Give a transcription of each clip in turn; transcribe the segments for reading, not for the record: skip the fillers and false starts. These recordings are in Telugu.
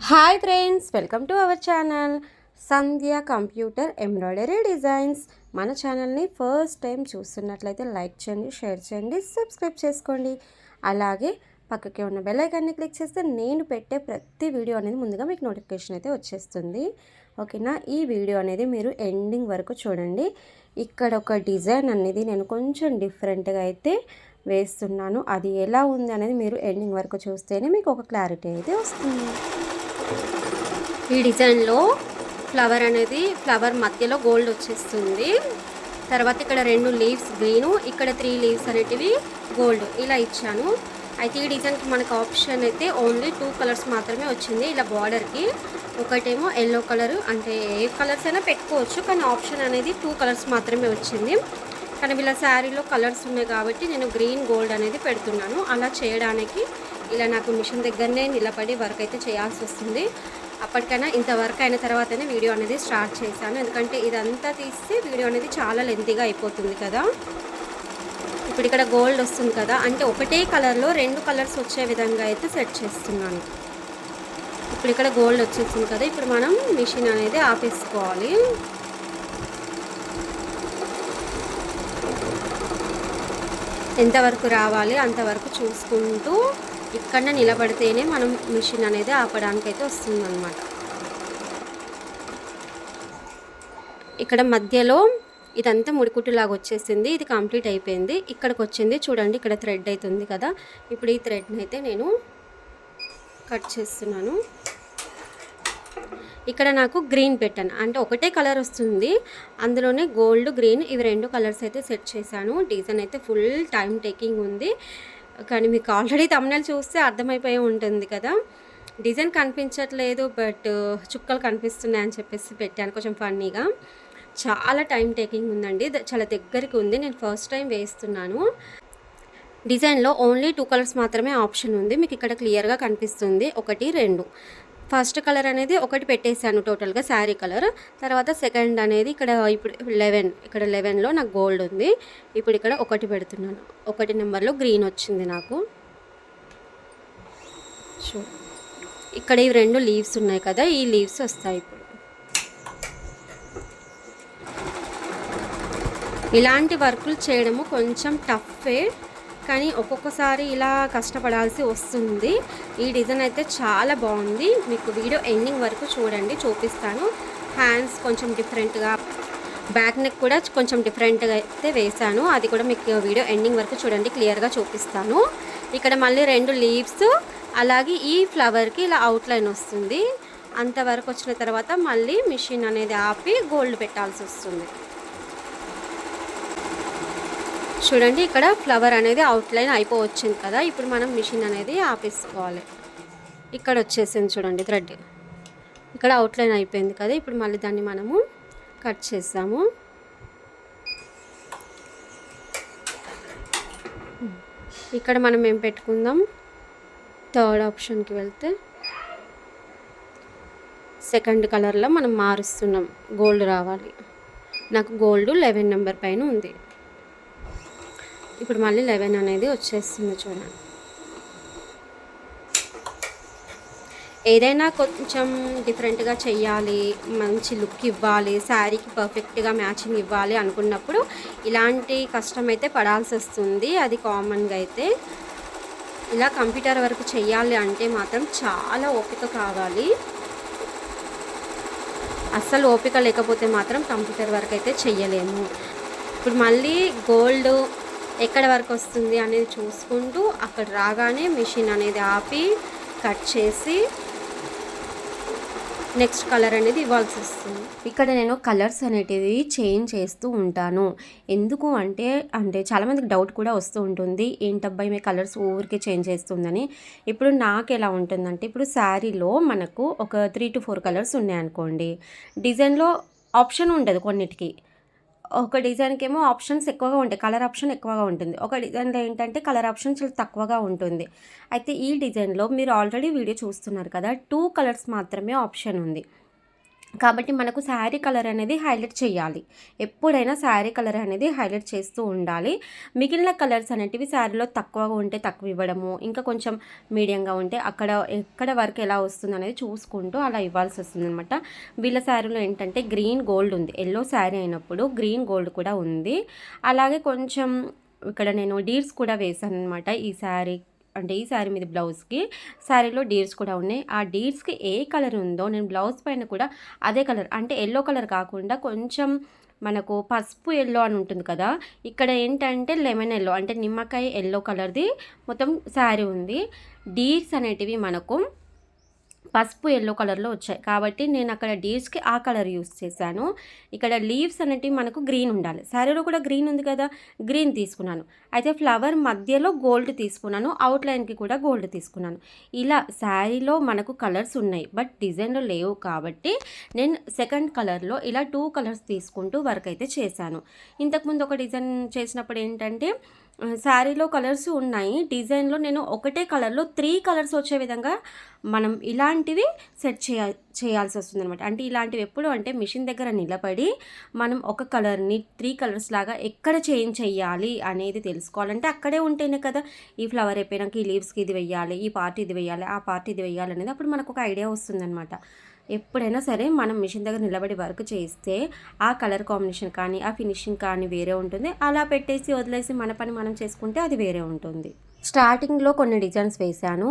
Hi friends, welcome to our channel Sandhya computer embroidery designs. మన ఛానల్ని ఫస్ట్ టైం చూస్తున్నట్లయితే లైక్ చేయండి, షేర్ చేయండి, సబ్స్క్రైబ్ చేసుకోండి. అలాగే పక్కకే ఉన్న బెల్ ఐకాన్ని క్లిక్ చేస్తే నేను పెట్టే ప్రతి వీడియో అనేది ముందుగా మీకు నోటిఫికేషన్ అయితే వచ్చేస్తుంది. ఓకేనా? ఈ వీడియో అనేది మీరు ఎండింగ్ వరకు చూడండి. ఇక్కడ ఒక డిజైన్ అనేది నేను కొంచెం డిఫరెంట్గా అయితే వేస్తున్నాను. అది ఎలా ఉంది అనేది మీరు ఎండింగ్ వరకు చూస్తేనే మీకు ఒక క్లారిటీ అయితే వస్తుంది. ఈ డిజైన్లో ఫ్లవర్ మధ్యలో గోల్డ్ వచ్చేస్తుంది. తర్వాత ఇక్కడ 2 లీవ్స్ గ్రీను, ఇక్కడ 3 లీవ్స్ అనేటివి గోల్డ్ ఇలా ఇచ్చాను. అయితే ఈ డిజైన్కి మనకు ఆప్షన్ అయితే ఓన్లీ 2 కలర్స్ మాత్రమే వచ్చింది. ఇలా బార్డర్కి ఒకటేమో ఎల్లో కలర్, అంటే ఏ కలర్స్ అయినా పెట్టుకోవచ్చు, కానీ ఆప్షన్ అనేది 2 కలర్స్ మాత్రమే వచ్చింది. కానీ వీళ్ళ శారీలో కలర్స్ ఉన్నాయి కాబట్టి నేను గ్రీన్ గోల్డ్ అనేది పెడుతున్నాను. అలా చేయడానికి ఇలా నాకు మిషన్ దగ్గరనే నిలబడి వర్క్ అయితే చేయాల్సి వస్తుంది. అప్పటికైనా ఇంత వర్క్ అయిన తర్వాతనే వీడియో అనేది స్టార్ట్ చేశాను, ఎందుకంటే ఇదంతా తీస్తే వీడియో అనేది చాలా లెంతీగా అయిపోతుంది కదా. ఇప్పుడు ఇక్కడ గోల్డ్ వస్తుంది కదా, అంటే ఒకటే కలర్లో 2 కలర్స్ వచ్చే విధంగా అయితే సెట్ చేస్తున్నాను. ఇప్పుడు ఇక్కడ గోల్డ్ వచ్చేసింది కదా, ఇప్పుడు మనం మిషన్ అనేది ఆపేసుకోవాలి. ఎంతవరకు రావాలి అంతవరకు చూసుకుంటూ ఇక్కడ నిలబడితేనే మనం మిషన్ అనేది ఆపడానికైతే వస్తుందన్నమాట. ఇక్కడ మధ్యలో ఇదంతా ముడికుట్టులాగా వచ్చేసింది, ఇది కంప్లీట్ అయిపోయింది. ఇక్కడికి వచ్చింది చూడండి, ఇక్కడ థ్రెడ్ అవుతుంది కదా. ఇప్పుడు ఈ థ్రెడ్ని అయితే నేను కట్ చేస్తున్నాను. ఇక్కడ నాకు గ్రీన్ పెట్టాను, అంటే ఒకటే కలర్ వస్తుంది, అందులోనే గోల్డ్ గ్రీన్ ఇవి 2 కలర్స్ అయితే సెట్ చేశాను. డిజైన్ అయితే ఫుల్ టైం టేకింగ్ ఉంది, కానీ మీకు ఆల్రెడీ థంబ్నెయిల్ చూస్తే అర్థమైపోయి ఉంటుంది కదా. డిజైన్ కనిపించట్లేదు, బట్ చుక్కలు కనిపిస్తున్నాయి అని చెప్పేసి పెట్టాను కొంచెం ఫన్నీగా. చాలా టైం టేకింగ్ ఉందండి, చాలా దగ్గరికి ఉంది. నేను ఫస్ట్ టైం వేస్తున్నాను. డిజైన్లో ఓన్లీ 2 కలర్స్ మాత్రమే ఆప్షన్ ఉంది, మీకు ఇక్కడ క్లియర్గా కనిపిస్తుంది. 1, 2. ఫస్ట్ కలర్ అనేది ఒకటి పెట్టేశాను టోటల్గా శారీ కలర్. తర్వాత సెకండ్ అనేది ఇక్కడ ఇప్పుడు 11, ఇక్కడ 11లో నాకు గోల్డ్ ఉంది. ఇప్పుడు ఇక్కడ 1 పెడుతున్నాను. 1 నెంబర్లో గ్రీన్ వచ్చింది నాకు. సో ఇక్కడ ఈ 2 లీవ్స్ ఉన్నాయి కదా, ఈ లీవ్స్ వస్తాయి. ఇప్పుడు ఇలాంటి వర్కులు చేయడము కొంచెం టఫే, కానీ ఒక్కొక్కసారి ఇలా కష్టపడాల్సి వస్తుంది. ఈ డిజైన్ అయితే చాలా బాగుంది, మీకు వీడియో ఎండింగ్ వరకు చూడండి, చూపిస్తాను. హ్యాండ్స్ కొంచెం డిఫరెంట్గా, బ్యాక్ నెక్ కూడా కొంచెం డిఫరెంట్గా అయితే వేశాను, అది కూడా మీకు వీడియో ఎండింగ్ వరకు చూడండి, క్లియర్గా చూపిస్తాను. ఇక్కడ మళ్ళీ 2 లీవ్స్, అలాగే ఈ ఫ్లవర్కి ఇలా అవుట్లైన్ వస్తుంది. అంతవరకు వచ్చిన తర్వాత మళ్ళీ మిషన్ అనేది ఆపి గోల్డ్ పెట్టాల్సి వస్తుంది. చూడండి, ఇక్కడ ఫ్లవర్ అనేది అవుట్లైన్ అయిపోవచ్చింది కదా. ఇప్పుడు మనం మిషన్ అనేది ఆపేసుకోవాలి. ఇక్కడ వచ్చేసింది చూడండి థ్రెడ్, ఇక్కడ అవుట్లైన్ అయిపోయింది కదా. ఇప్పుడు మళ్ళీ దాన్ని మనము కట్ చేసాము. ఇక్కడ మనం ఏం పెట్టుకుందాం, థర్డ్ ఆప్షన్కి వెళ్తే సెకండ్ కలర్లో మనం మారుస్తున్నాం, గోల్డ్ రావాలి. నాకు గోల్డ్ 11 నెంబర్ పైన ఉంది. ఇప్పుడు మళ్ళీ 11 అనేది వచ్చేస్తుంది చూడండి. ఏదైనా కొంచెం డిఫరెంట్గా చెయ్యాలి, మంచి లుక్ ఇవ్వాలి, శారీకి పర్ఫెక్ట్గా మ్యాచింగ్ ఇవ్వాలి అనుకున్నప్పుడు ఇలాంటి కష్టం అయితే పడాల్సి వస్తుంది. అది కామన్గా అయితే ఇలా కంప్యూటర్ వర్క్ చెయ్యాలి అంటే మాత్రం చాలా ఓపిక కావాలి. అస్సలు ఓపిక లేకపోతే మాత్రం కంప్యూటర్ వర్క్ అయితే చెయ్యలేము. ఇప్పుడు మళ్ళీ గోల్డ్ ఎక్కడ వరకు వస్తుంది అనేది చూసుకుంటూ అక్కడ రాగానే మిషన్ అనేది ఆపి కట్ చేసి నెక్స్ట్ కలర్ అనేది ఇవ్వాల్సి వస్తుంది. ఇక్కడ నేను కలర్స్ అనేటివి చేంజ్ చేస్తూ ఉంటాను. ఎందుకు అంటే చాలామందికి డౌట్ కూడా వస్తూ ఉంటుంది, ఏంటబ్బాయి మీ కలర్స్ ఊరికే చేంజ్ చేస్తుందని. ఇప్పుడు నాకు ఎలా ఉంటుందంటే, ఇప్పుడు శారీలో మనకు ఒక 3 to 4 కలర్స్ ఉన్నాయనుకోండి, డిజైన్లో ఆప్షన్ ఉండదు కొన్నిటికి. ఒక డిజైన్కి ఏమో ఆప్షన్స్ ఎక్కువగా ఉంటాయి, కలర్ ఆప్షన్ ఎక్కువగా ఉంటుంది. ఒక డిజైన్లో ఏంటంటే కలర్ ఆప్షన్ చాలా తక్కువగా ఉంటుంది. అయితే ఈ డిజైన్లో మీరు ఆల్రెడీ వీడియో చూస్తున్నారు కదా, 2 కలర్స్ మాత్రమే ఆప్షన్ ఉంది. కాబట్టి మనకు శారీ కలర్ అనేది హైలైట్ చేయాలి. ఎప్పుడైనా శారీ కలర్ అనేది హైలైట్ చేస్తూ ఉండాలి. మిగిలిన కలర్స్ అనేటివి శారీలో తక్కువగా ఉంటే తక్కువ ఇవ్వడము, ఇంకా కొంచెం మీడియంగా ఉంటే అక్కడ ఎక్కడ వరకు ఎలా వస్తుందనేది చూసుకుంటూ అలా ఇవ్వాల్సి వస్తుందనమాట. వీళ్ళ శారీలో ఏంటంటే గ్రీన్ గోల్డ్ ఉంది. ఎల్లో శారీ అయినప్పుడు గ్రీన్ గోల్డ్ కూడా ఉంది. అలాగే కొంచెం ఇక్కడ నేను డీర్స్ కూడా వేసాననమాట ఈ శారీ, అంటే ఈ శారీ మీద బ్లౌజ్కి. శారీలో డీర్స్ కూడా ఉన్నాయి. ఆ డీర్స్కి ఏ కలర్ ఉందో నేను బ్లౌజ్ పైన కూడా అదే కలర్, అంటే ఎల్లో కలర్ కాకుండా కొంచెం మనకు పసుపు ఎల్లో అని ఉంటుంది కదా, ఇక్కడ ఏంటంటే లెమన్ ఎల్లో, అంటే నిమ్మకాయ ఎల్లో కలర్ది మొత్తం శారీ ఉంది. డీర్స్ అనేటివి మనకు పసుపు ఎల్లో కలర్లో వచ్చాయి కాబట్టి నేను అక్కడ డీర్స్కి ఆ కలర్ యూస్ చేశాను. ఇక్కడ లీవ్స్ అనేటివి మనకు గ్రీన్ ఉండాలి. శారీలో కూడా గ్రీన్ ఉంది కదా, గ్రీన్ తీసుకున్నాను. అయితే ఫ్లవర్ మధ్యలో గోల్డ్ తీసుకున్నాను, అవుట్లైన్కి కూడా గోల్డ్ తీసుకున్నాను. ఇలా శారీలో మనకు కలర్స్ ఉన్నాయి బట్ డిజైన్లో లేవు కాబట్టి నేను సెకండ్ కలర్లో ఇలా 2 కలర్స్ తీసుకుంటూ వర్క్ అయితే చేశాను. ఇంతకుముందు ఒక డిజైన్ చేసినప్పుడు ఏంటంటే శారీలో కలర్స్ ఉన్నాయి, డిజైన్లో నేను ఒకటే కలర్లో 3 కలర్స్ వచ్చే విధంగా మనం ఇలాంటివి సెట్ చేయాల్సి వస్తుంది అనమాట. అంటే ఇలాంటివి ఎప్పుడు అంటే మిషన్ దగ్గర నిలబడి మనం ఒక కలర్ని 3 కలర్స్ లాగా ఎక్కడ చేంజ్ చేయాలి అనేది తెలుసుకోవాలంటే అక్కడే ఉంటేనే కదా, ఈ ఫ్లవర్ అయిపోయినాక ఈ లీవ్స్కి ఇది వెయ్యాలి, ఈ పార్ట్ ఇది వెయ్యాలి, ఆ పార్ట్ ఇది వెయ్యాలి అనేది అప్పుడు మనకు ఒక ఐడియా వస్తుందన్నమాట. ఎప్పుడైనా సరే మనం మిషన్ దగ్గర నిలబడి వర్క్ చేస్తే ఆ కలర్ కాంబినేషన్ కానీ ఆ ఫినిషింగ్ కానీ వేరే ఉంటుంది. అలా పెట్టేసి వదిలేసి మన పని మనం చేసుకుంటే అది వేరే ఉంటుంది. స్టార్టింగ్లో కొన్ని డిజైన్స్ వేశాను.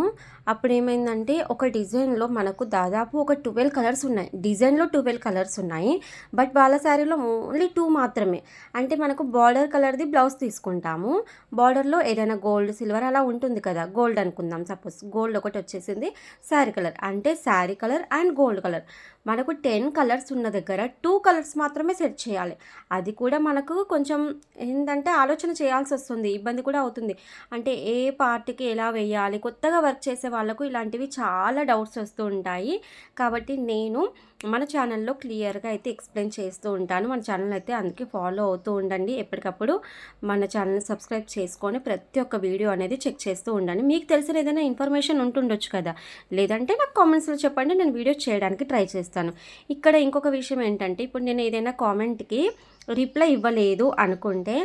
అప్పుడు ఏమైందంటే ఒక డిజైన్లో మనకు దాదాపు ఒక 12 కలర్స్ ఉన్నాయి. డిజైన్లో 12 కలర్స్ ఉన్నాయి బట్ వాళ్ళ శారీలో ఓన్లీ 2 మాత్రమే. అంటే మనకు బార్డర్ కలర్ది బ్లౌజ్ తీసుకుంటాము, బార్డర్లో ఏదైనా గోల్డ్ సిల్వర్ అలా ఉంటుంది కదా, గోల్డ్ అనుకుందాం సపోజ్, గోల్డ్ ఒకటి వచ్చేసింది, శారీ కలర్ అంటే sari colour and gold colour. మనకు 10 కలర్స్ ఉన్న దగ్గర 2 కలర్స్ మాత్రమే సెట్ చేయాలి. అది కూడా మనకు కొంచెం ఏంటంటే ఆలోచన చేయాల్సి వస్తుంది, ఇబ్బంది కూడా అవుతుంది. అంటే ఏ పార్ట్కి ఎలా వేయాలి, కొత్తగా వర్క్ చేసే వాళ్ళకు ఇలాంటివి చాలా డౌట్స్ వస్తూ ఉంటాయి. కాబట్టి నేను మన ఛానల్లో క్లియర్గా అయితే ఎక్స్ప్లెయిన్ చేస్తూ ఉంటాను. మన ఛానల్ అయితే అందుకే ఫాలో అవుతూ ఉండండి. ఎప్పటికప్పుడు మన ఛానల్ సబ్స్క్రైబ్ చేసుకొని ప్రతి ఒక్క వీడియో అనేది చెక్ చేస్తూ ఉండండి. మీకు తెలిసిన ఏదైనా ఇన్ఫర్మేషన్ ఉంటుండొచ్చు కదా, లేదంటే నాకు కామెంట్స్లో చెప్పండి, నేను వీడియో చేయడానికి ట్రై చేస్తాను. ఇక్కడ ఇంకొక విషయం ఏంటంటే ఇప్పుడు నేను ఏదైనా కామెంట్కి రిప్లై ఇవ్వలేదు అనుకుంటే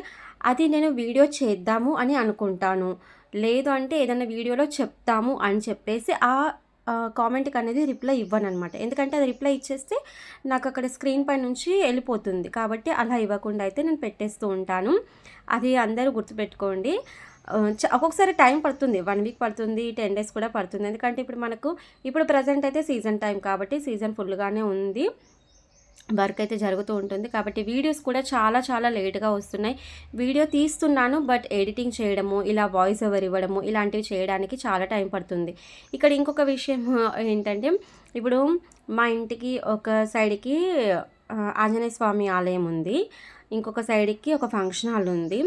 అది నేను వీడియో చేద్దాము అని అనుకుంటాను, లేదు అంటే ఏదైనా వీడియోలో చెప్తాము అని చెప్పేసి ఆ కామెంట్కి అనేది రిప్లై ఇవ్వను అనమాట. ఎందుకంటే అది రిప్లై ఇచ్చేస్తే నాకు అక్కడ స్క్రీన్ పై నుంచి వెళ్ళిపోతుంది. కాబట్టి అలా ఇవ్వకుండా అయితే నేను పెట్టేస్తూ ఉంటాను. అది అందరూ గుర్తుపెట్టుకోండి. ఒక్కొక్కసారి టైం పడుతుంది, 1 వీక్ పడుతుంది, 10 డేస్ కూడా పడుతుంది. ఎందుకంటే ఇప్పుడు ప్రజెంట్ అయితే సీజన్ టైం కాబట్టి సీజన్ ఫుల్గానే ఉంది, వర్క్ అయితే జరుగుతూ ఉంటుంది. కాబట్టి వీడియోస్ కూడా చాలా చాలా లేట్గా వస్తున్నాయి. వీడియో తీస్తున్నాను బట్ ఎడిటింగ్ చేయడము, ఇలా వాయిస్ ఓవర్ ఇవ్వడము ఇలాంటివి చేయడానికి చాలా టైం పడుతుంది. ఇక్కడ ఇంకొక విషయం ఏంటంటే ఇప్పుడు మా ఇంటికి ఒక సైడ్కి ఆంజనేయ స్వామి ఆలయం ఉంది, ఇంకొక సైడ్కి ఒక ఫంక్షన్ హాల్ ఉంది.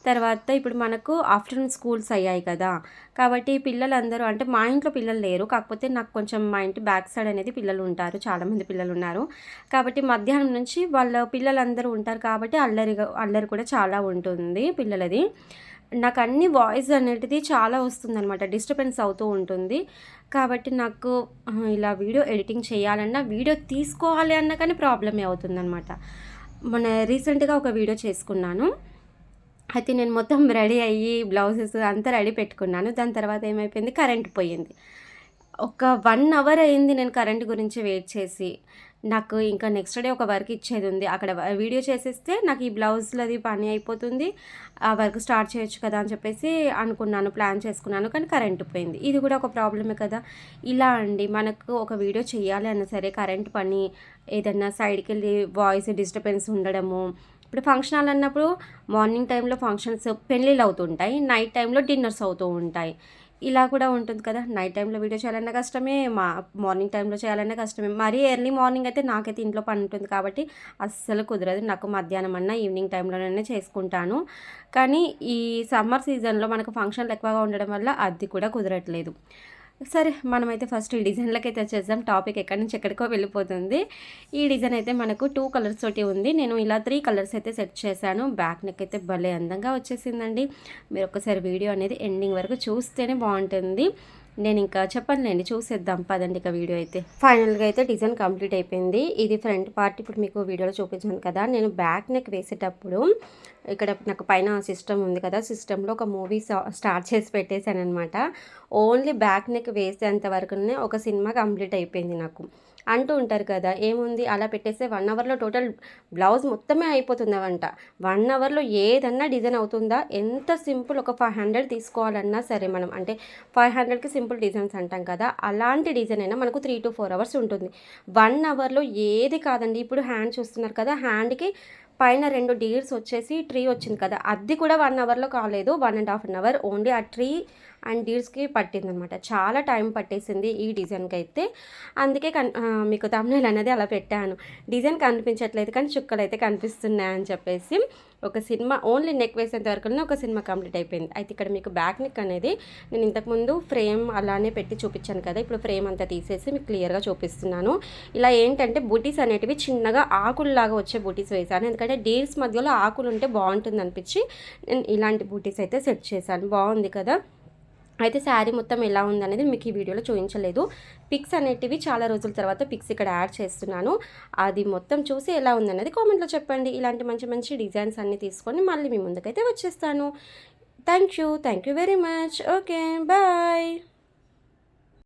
తర్వాత ఇప్పుడు మనకు ఆఫ్టర్నూన్ స్కూల్స్ అయ్యాయి కదా, కాబట్టి పిల్లలందరూ, అంటే మా ఇంట్లో పిల్లలు లేరు, కాకపోతే నాకు కొంచెం మా ఇంటి బ్యాక్ సైడ్ అనేది పిల్లలు ఉంటారు, చాలామంది పిల్లలు ఉన్నారు. కాబట్టి మధ్యాహ్నం నుంచి వాళ్ళ పిల్లలందరూ ఉంటారు కాబట్టి అల్లరి కూడా చాలా ఉంటుంది పిల్లలది. నాకు అన్ని వాయిస్ అనేటిది చాలా వస్తుందన్నమాట, డిస్టర్బెన్స్ అవుతూ ఉంటుంది. కాబట్టి నాకు ఇలా వీడియో ఎడిటింగ్ చేయాలన్నా, వీడియో తీసుకోవాలి అన్నా కానీ ప్రాబ్లమే అవుతుందన్నమాట. మొన్న రీసెంట్గా ఒక వీడియో చేసుకున్నాను. అయితే నేను మొత్తం రెడీ అయ్యి బ్లౌజెస్ అంతా రెడీ పెట్టుకున్నాను. దాని తర్వాత ఏమైపోయింది, కరెంట్ పోయింది. ఒక 1 అవర్ అయింది నేను కరెంట్ గురించి వెయిట్ చేసి. నాకు ఇంకా నెక్స్ట్ డే ఒక వర్క్ ఇచ్చేది ఉంది, అక్కడ వీడియో చేసేస్తే నాకు ఈ బ్లౌజ్లది పని అయిపోతుంది, ఆ వర్క్ స్టార్ట్ చేయొచ్చు కదా అని చెప్పేసి అనుకున్నాను, ప్లాన్ చేసుకున్నాను. కానీ కరెంట్ పోయింది. ఇది కూడా ఒక ప్రాబ్లమే కదా. ఇలా అండి, మనకు ఒక వీడియో చేయాలి అన్నా సరే కరెంట్ పని, ఏదన్నా సైడ్కి వెళ్ళి వాయిస్ డిస్టర్బెన్స్ ఉండడము. ఇప్పుడు ఫంక్షన్ హాల్ అన్నప్పుడు మార్నింగ్ టైంలో ఫంక్షన్స్ పెళ్ళిళ్ళు అవుతుంటాయి, నైట్ టైంలో డిన్నర్స్ అవుతూ ఉంటాయి. ఇలా కూడా ఉంటుంది కదా, నైట్ టైంలో వీడియో చేయాలన్నా కష్టమే, మార్నింగ్ టైంలో చేయాలన్నా కష్టమే. మరీ ఎర్లీ మార్నింగ్ అయితే నాకైతే ఇంట్లో పని ఉంటుంది కాబట్టి అస్సలు కుదరదు. నాకు మధ్యాహ్నం అన్నా ఈవినింగ్ టైంలోనే చేసుకుంటాను. కానీ ఈ సమ్మర్ సీజన్లో మనకు ఫంక్షన్లు ఎక్కువగా ఉండడం వల్ల అది కూడా కుదరట్లేదు. సరే, మనమైతే ఫస్ట్ ఈ డిజైన్లకి అయితే వచ్చేద్దాం. టాపిక్ ఎక్కడి నుంచి ఎక్కడికో వెళ్ళిపోతుంది. ఈ డిజైన్ అయితే మనకు 2 కలర్స్ తోటి ఉంది. నేను ఇలా 3 కలర్స్ అయితే సెట్ చేశాను. బ్యాక్ నెక్ అయితే భలే అందంగా వచ్చేసిందండి. మీరు ఒకసారి వీడియో అనేది ఎండింగ్ వరకు చూస్తేనే బాగుంటుంది. నేను ఇంకా చెప్పనులేండి, చూసేద్దాం పదండి ఇక వీడియో అయితే. ఫైనల్గా అయితే డిజైన్ కంప్లీట్ అయిపోయింది. ఇది ఫ్రంట్ పార్ట్ ఇప్పుడు మీకు వీడియోలో చూపించాను కదా. నేను బ్యాక్ నెక్ వేసేటప్పుడు ఇక్కడ నాకు పైన సిస్టమ్ ఉంది కదా, సిస్టంలో ఒక మూవీ స్టార్ట్ చేసి పెట్టేశాను అనమాట. ఓన్లీ బ్యాక్ నెక్ వేసేంత వరకునే ఒక సినిమా కంప్లీట్ అయిపోయింది నాకు. అంటూ ఉంటారు కదా, ఏముంది అలా పెట్టేస్తే 1 అవర్లో టోటల్ బ్లౌజ్ మొత్తమే అయిపోతుందవంట. 1 అవర్లో ఏదన్నా డిజైన్ అవుతుందా? ఎంత సింపుల్, ఒక 500 తీసుకోవాలన్నా సరే మనం, అంటే 500కి సింపుల్ డిజైన్స్ అంటాం కదా, అలాంటి డిజైన్ అయినా మనకు 3 to 4 అవర్స్ ఉంటుంది. 1 అవర్లో ఏది కాదండి. ఇప్పుడు హ్యాండ్ చూస్తున్నారు కదా, హ్యాండ్కి పైన 2 డీర్స్ వచ్చేసి ట్రీ వచ్చింది కదా, అది కూడా 1 అవర్లో కాలేదు, 1.5 అవర్ ఓన్లీ ఆ ట్రీ అండ్ డీర్స్కి పట్టిందనమాట. చాలా టైం పట్టేసింది ఈ డిజైన్కి అయితే. అందుకే మీకు థంబ్నెయిల్ అనేది అలా పెట్టాను. డిజైన్ కనిపించట్లేదు కానీ చుక్కలు అయితే కనిపిస్తున్నాయని చెప్పేసి. ఒక సినిమా ఓన్లీ నెక్ వేసేంత వరకునే ఒక సినిమా కంప్లీట్ అయిపోయింది. అయితే ఇక్కడ మీకు బ్యాక్ నెక్ అనేది నేను ఇంతకుముందు ఫ్రేమ్ అలానే పెట్టి చూపించాను కదా, ఇప్పుడు ఫ్రేమ్ అంతా తీసేసి మీకు క్లియర్గా చూపిస్తున్నాను. ఇలా ఏంటంటే బూటీస్ అనేటివి చిన్నగా ఆకుల్లాగా వచ్చే బూటీస్ వేసాను, ఎందుకంటే డీల్స్ మధ్యలో ఆకులు ఉంటే బాగుంటుంది అనిపించి నేను ఇలాంటి బూటీస్ అయితే సెట్ చేశాను. బాగుంది కదా. అయితే శారీ మొత్తం ఎలా ఉందనేది మీకు ఈ వీడియోలో చూపించలేదు. పిక్స్ అనేటివి చాలా రోజుల తర్వాత పిక్స్ ఇక్కడ యాడ్ చేస్తున్నాను. అది మొత్తం చూసి ఎలా ఉందనేది కామెంట్లో చెప్పండి. ఇలాంటి మంచి మంచి డిజైన్స్ అన్నీ తీసుకొని మళ్ళీ మీ ముందుకైతే వచ్చేస్తాను. Thank you very much. Okay, bye.